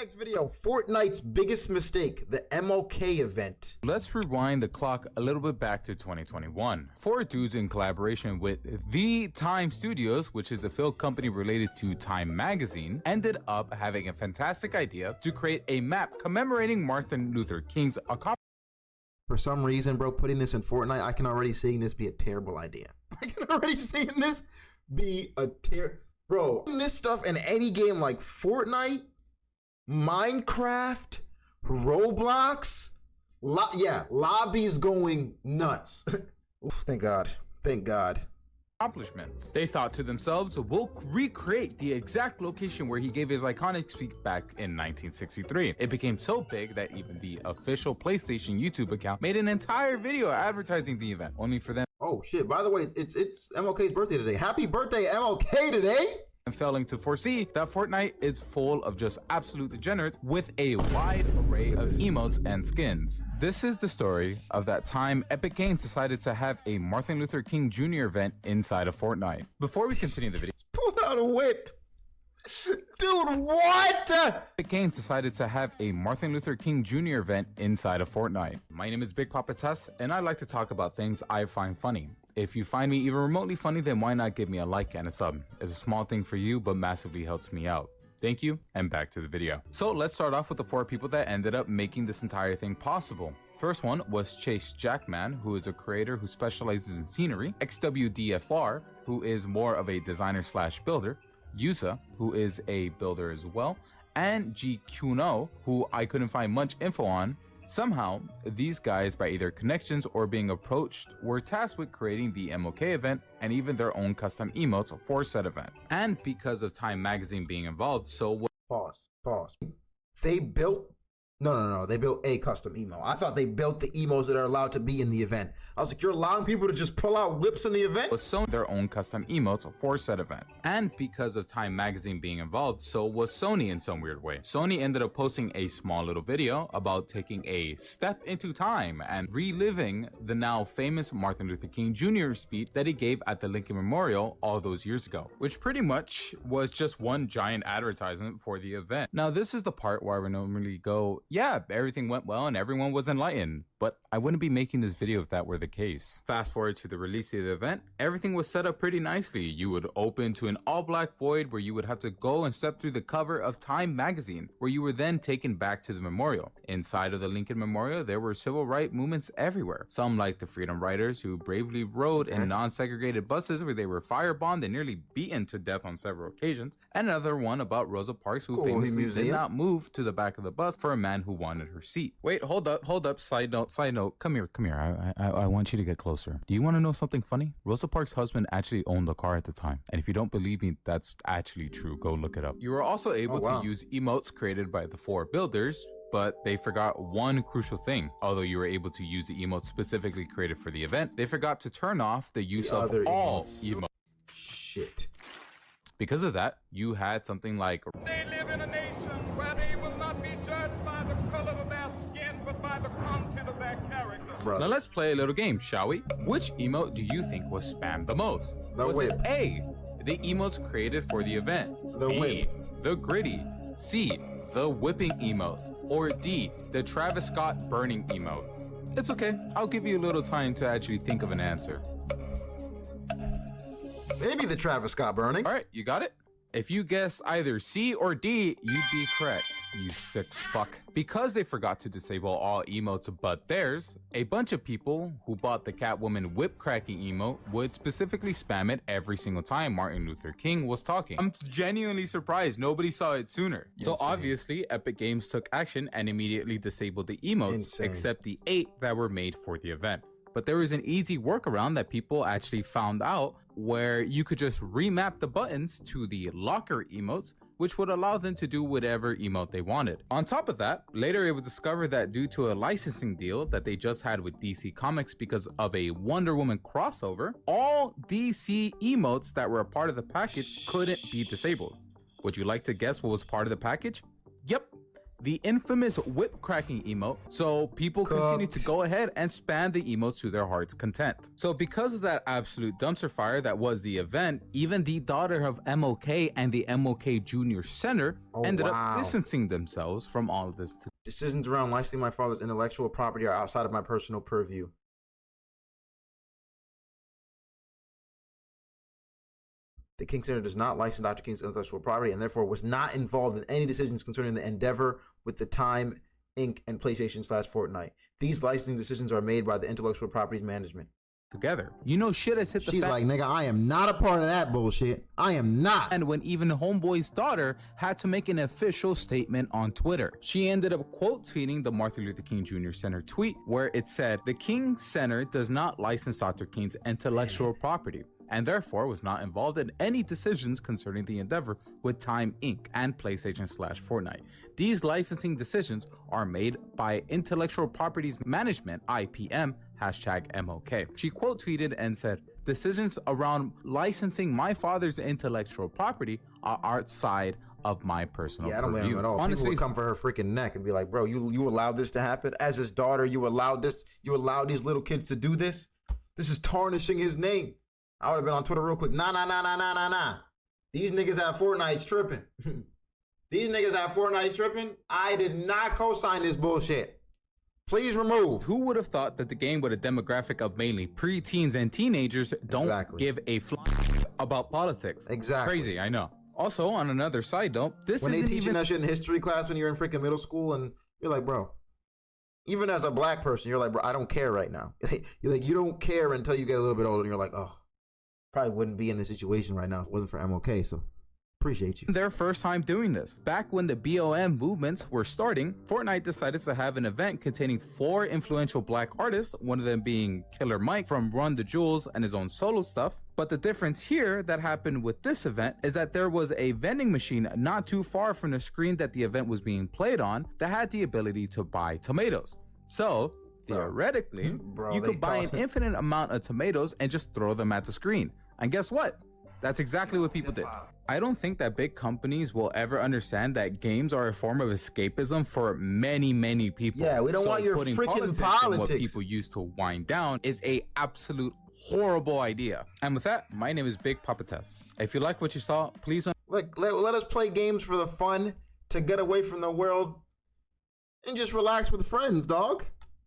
Next video, Fortnite's biggest mistake, the MOK event. Let's rewind the clock a little bit back to 2021. Four dudes in collaboration with The Time Studios, which is a film company related to Time magazine, ended up having a fantastic idea to create a map commemorating Martin Luther King's accomplishment. For some reason, bro, putting this in Fortnite, I can already see this be a terrible idea. I can already see this be a bro, this stuff in any game like Fortnite, Minecraft, Roblox, lobbies going nuts. Thank God. Thank God. Accomplishments. They thought to themselves, we'll recreate the exact location where he gave his iconic speech back in 1963. It became so big that even the official PlayStation YouTube account made an entire video advertising the event, only for them. Oh shit, by the way, it's MLK's birthday today. Happy birthday, MLK, today! And failing to foresee that Fortnite is full of just absolute degenerates with a wide array of emotes and skins. This is the story of that time Epic Games decided to have a Martin Luther King Jr. event inside of Fortnite. Before we continue the video, pull out a whip. Dude, what? Epic Games decided to have a Martin Luther King Jr. event inside of Fortnite. My name is Big Papa Tess, and I like to talk about things I find funny. If you find me even remotely funny, then why not give me a like and a sub? It's a small thing for you, but massively helps me out. Thank you, and back to the video. So let's start off with the four people that ended up making this entire thing possible. First one was Chase Jackman, who is a creator who specializes in scenery, XWDFR, who is more of a designer slash builder, Yusa, who is a builder as well, and GQno, who I couldn't find much info on. Somehow, these guys, by either connections or being approached, were tasked with creating the MOK event and even their own custom emotes for said event. And because of Time magazine being involved, so Pause. They built No, they built a custom emo. I thought they built the emos that are allowed to be in the event. I was like, you're allowing people to just pull out whips in the event? Was Sony their own custom emotes for said event. And because of Time magazine being involved, so was Sony in some weird way. Sony ended up posting a small little video about taking a step into time and reliving the now famous Martin Luther King Jr. speech that he gave at the Lincoln Memorial all those years ago, which pretty much was just one giant advertisement for the event. Now, this is the part where I would normally go, yeah, everything went well and everyone was enlightened, but I wouldn't be making this video if that were the case. Fast forward to the release of the event, everything was set up pretty nicely. You would open to an all-black void where you would have to go and step through the cover of Time magazine, where you were then taken back to the memorial. Inside of the Lincoln Memorial, there were civil rights movements everywhere. Some like the Freedom Riders, who bravely rode in non-segregated buses where they were firebombed and nearly beaten to death on several occasions. And another one about Rosa Parks, who famously did not move to the back of the bus for a man who wanted her seat. Wait, hold up, side note, come here, I want you to get closer. Do you want to know something funny? Rosa Parks' husband actually owned the car at the time, and if you don't believe me, that's actually true. Go look it up. You were also able to use emotes created by the four builders, but they forgot one crucial thing. Although you were able to use the emotes specifically created for the event, they forgot to turn off the use of all emotes. Shit. Because of that, you had something like, they live in a nation where they will not be judged by the color of their skin, but by the content of their character. Now let's play a little game, shall we? Which emote do you think was spammed the most? Was it A, the emotes created for the event, B, the gritty, C, the whipping emote, or D, the Travis Scott burning emote? It's okay, I'll give you a little time to actually think of an answer. Maybe the Travis Scott burning. All right, you got it? If you guess either C or D, you'd be correct, you sick fuck. Because they forgot to disable all emotes but theirs, a bunch of people who bought the Catwoman whip cracking emote would specifically spam it every single time Martin Luther King was talking. I'm genuinely surprised nobody saw it sooner. So obviously, Epic Games took action and immediately disabled the emotes, except the 8 that were made for the event. But there was an easy workaround that people actually found out, where you could just remap the buttons to the locker emotes, which would allow them to do whatever emote they wanted. On top of that, later it was discovered that due to a licensing deal that they just had with DC Comics because of a Wonder Woman crossover, all DC emotes that were a part of the package couldn't be disabled. Would you like to guess what was part of the package? Yep, the infamous whip cracking emote, so people continue to go ahead and spam the emotes to their heart's content. So because of that absolute dumpster fire that was the event, even the daughter of MLK and the MLK Junior Center ended up distancing themselves from all of this. Decisions around licensing my father's intellectual property are outside of my personal purview. The King Center does not license Dr. King's intellectual property and therefore was not involved in any decisions concerning the endeavor with the Time, Inc. and PlayStation/Fortnite. These licensing decisions are made by the intellectual properties management. Together. You know, shit has hit the She's like, nigga, I am not a part of that bullshit. I am not. And when even Homeboy's daughter had to make an official statement on Twitter, she ended up quote tweeting the Martin Luther King Jr. Center tweet where it said, "The King Center does not license Dr. King's intellectual property, and therefore was not involved in any decisions concerning the endeavor with Time Inc. and PlayStation/Fortnite. These licensing decisions are made by Intellectual Properties Management, IPM, #MOK. She quote tweeted and said, "Decisions around licensing my father's intellectual property are outside of my personal I don't blame him at all. Honestly, people would come for her freaking neck and be like, bro, you allowed this to happen? As his daughter, you allowed this? You allowed these little kids to do this? This is tarnishing his name." I would have been on Twitter real quick. Nah. These niggas at Fortnite tripping. These niggas at Fortnite tripping. I did not co-sign this bullshit. Please remove. Who would have thought that the game with a demographic of mainly preteens and teenagers don't give a about politics? Exactly. Crazy, I know. Also, on another side note, this when they isn't teaching even that shit in history class when you're in freaking middle school and you're like, bro, even as a black person, you're like, bro, I don't care right now. You're like, you don't care until you get a little bit older and you're like, oh, probably wouldn't be in this situation right now if it wasn't for MLK, so appreciate you. their first time doing this. Back when the BLM movements were starting, Fortnite decided to have an event containing 4 influential black artists, one of them being Killer Mike from Run the Jewels and his own solo stuff. But the difference here that happened with this event is that there was a vending machine not too far from the screen that the event was being played on that had the ability to buy tomatoes. So theoretically, you could buy an infinite amount of tomatoes and just throw them at the screen. And guess what? That's exactly what people did. I don't think that big companies will ever understand that games are a form of escapism for many, many people. Yeah, we don't want your freaking politics. What people use to wind down is a absolute horrible idea. And with that, my name is Big Papa Tess. If you like what you saw, please let us play games for the fun, to get away from the world and just relax with friends, dog.